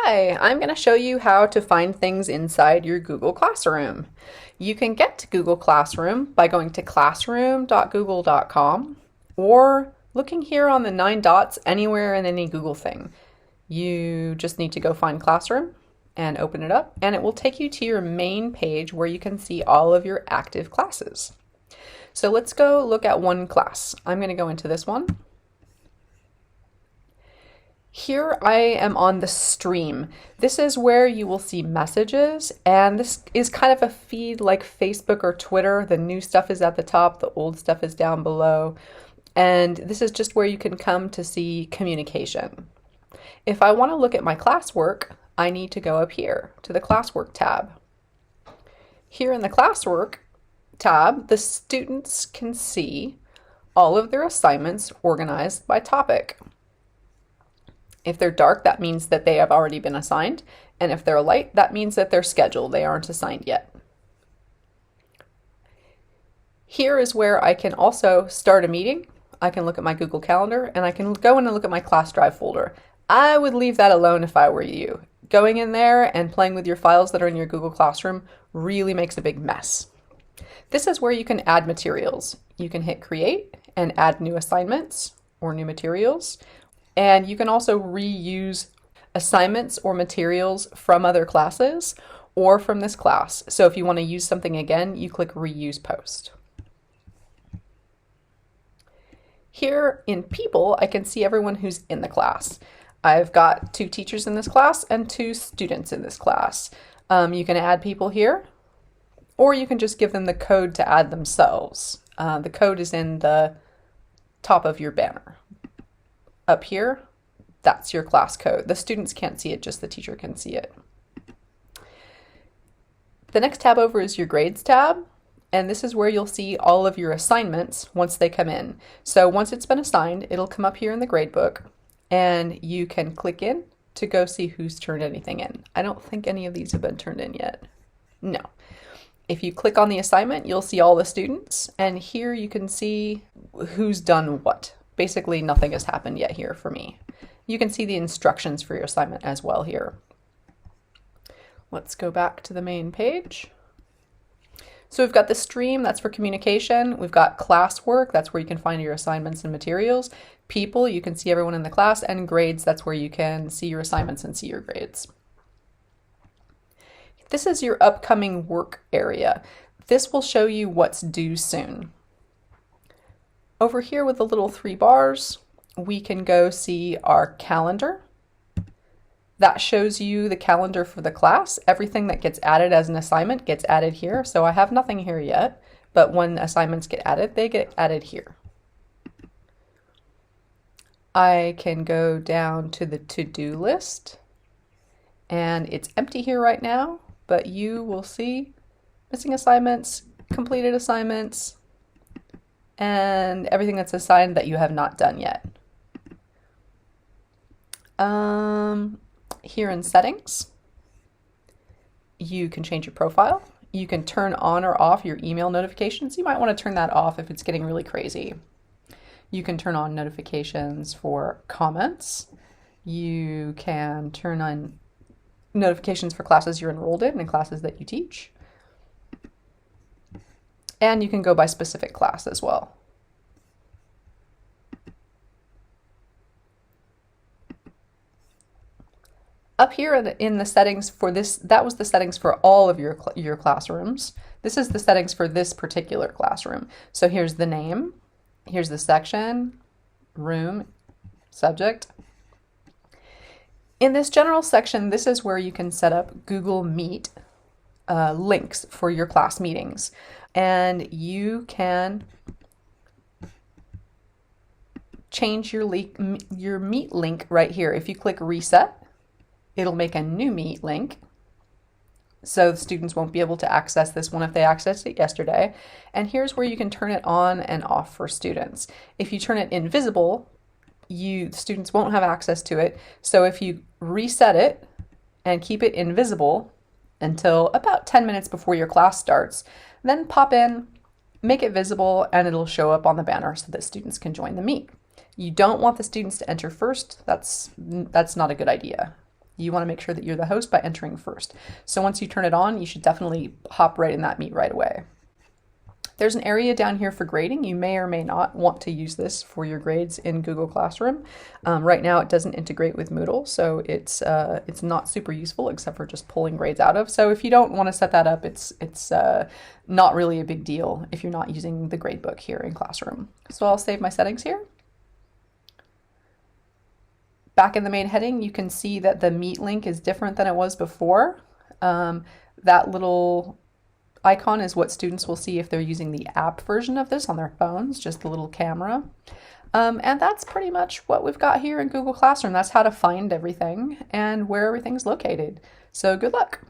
Hi, I'm going to show you how to find things inside your Google Classroom. You can get to Google Classroom by going to classroom.google.com or looking here on the 9 dots anywhere in any Google thing. You just need to go find Classroom and open it up, and it will take you to your main page where you can see all of your active classes. So let's go look at one class. I'm going to go into this one. Here I am on the stream. This is where you will see messages, and this is kind of a feed like Facebook or Twitter. The new stuff is at the top, the old stuff is down below, and this is just where you can come to see communication. If I want to look at my classwork, I need to go up here to the Classwork tab. Here in the Classwork tab, the students can see all of their assignments organized by topic. If they're dark, that means that they have already been assigned. And if they're light, that means that they're scheduled. They aren't assigned yet. Here is where I can also start a meeting. I can look at my Google Calendar, and I can go in and look at my class drive folder. I would leave that alone if I were you. Going in there and playing with your files that are in your Google Classroom really makes a big mess. This is where you can add materials. You can hit create and add new assignments or new materials. And you can also reuse assignments or materials from other classes or from this class. So if you want to use something again, you click Reuse Post. Here in People, I can see everyone who's in the class. I've got 2 teachers in this class and 2 students in this class. You can add people here, or you can just give them the code to add themselves. The code is in the top of your banner. Up here, that's your class code. The students can't see it, just the teacher can see it. The next tab over is your grades tab, and this is where you'll see all of your assignments once they come in. So once it's been assigned, it'll come up here in the grade book, and you can click in to go see who's turned anything in. I don't think any of these have been turned in yet. No. If you click on the assignment, you'll see all the students, and here you can see who's done what. Basically, nothing has happened yet here for me. You can see the instructions for your assignment as well here. Let's go back to the main page. So we've got the stream, that's for communication. We've got classwork, that's where you can find your assignments and materials. People, you can see everyone in the class, and grades, that's where you can see your assignments and see your grades. This is your upcoming work area. This will show you what's due soon. Over here with the little 3 bars, we can go see our calendar. That shows you the calendar for the class. Everything that gets added as an assignment gets added here. So I have nothing here yet, but when assignments get added, they get added here. I can go down to the to-do list, and it's empty here right now, but you will see missing assignments, completed assignments, and everything that's assigned that you have not done yet. Here in settings, you can change your profile. You can turn on or off your email notifications. You might want to turn that off if it's getting really crazy. You can turn on notifications for comments. You can turn on notifications for classes you're enrolled in and classes that you teach. And you can go by specific class as well. Up here in the settings for this, that was the settings for all of your classrooms. This is the settings for this particular classroom. So here's the name, here's the section, room, subject. In this general section, this is where you can set up Google Meet links for your class meetings. And you can change your Meet link right here. If you click Reset, it'll make a new Meet link. So the students won't be able to access this one if they accessed it yesterday. And here's where you can turn it on and off for students. If you turn it invisible, students won't have access to it. So if you reset it and keep it invisible until about 10 minutes before your class starts, then pop in, make it visible, and it'll show up on the banner so that students can join the meet. You don't want the students to enter first. That's not a good idea. You want to make sure that you're the host by entering first. So once you turn it on, you should definitely hop right in that meet right away. There's an area down here for grading. You may or may not want to use this for your grades in Google Classroom. Right now it doesn't integrate with Moodle, so it's not super useful except for just pulling grades out of. So if you don't want to set that up, it's not really a big deal if you're not using the gradebook here in Classroom. So I'll save my settings here. Back in the main heading, you can see that the Meet link is different than it was before. That little icon is what students will see if they're using the app version of this on their phones, just the little camera. And that's pretty much what we've got here in Google Classroom. That's how to find everything and where everything's located. So good luck.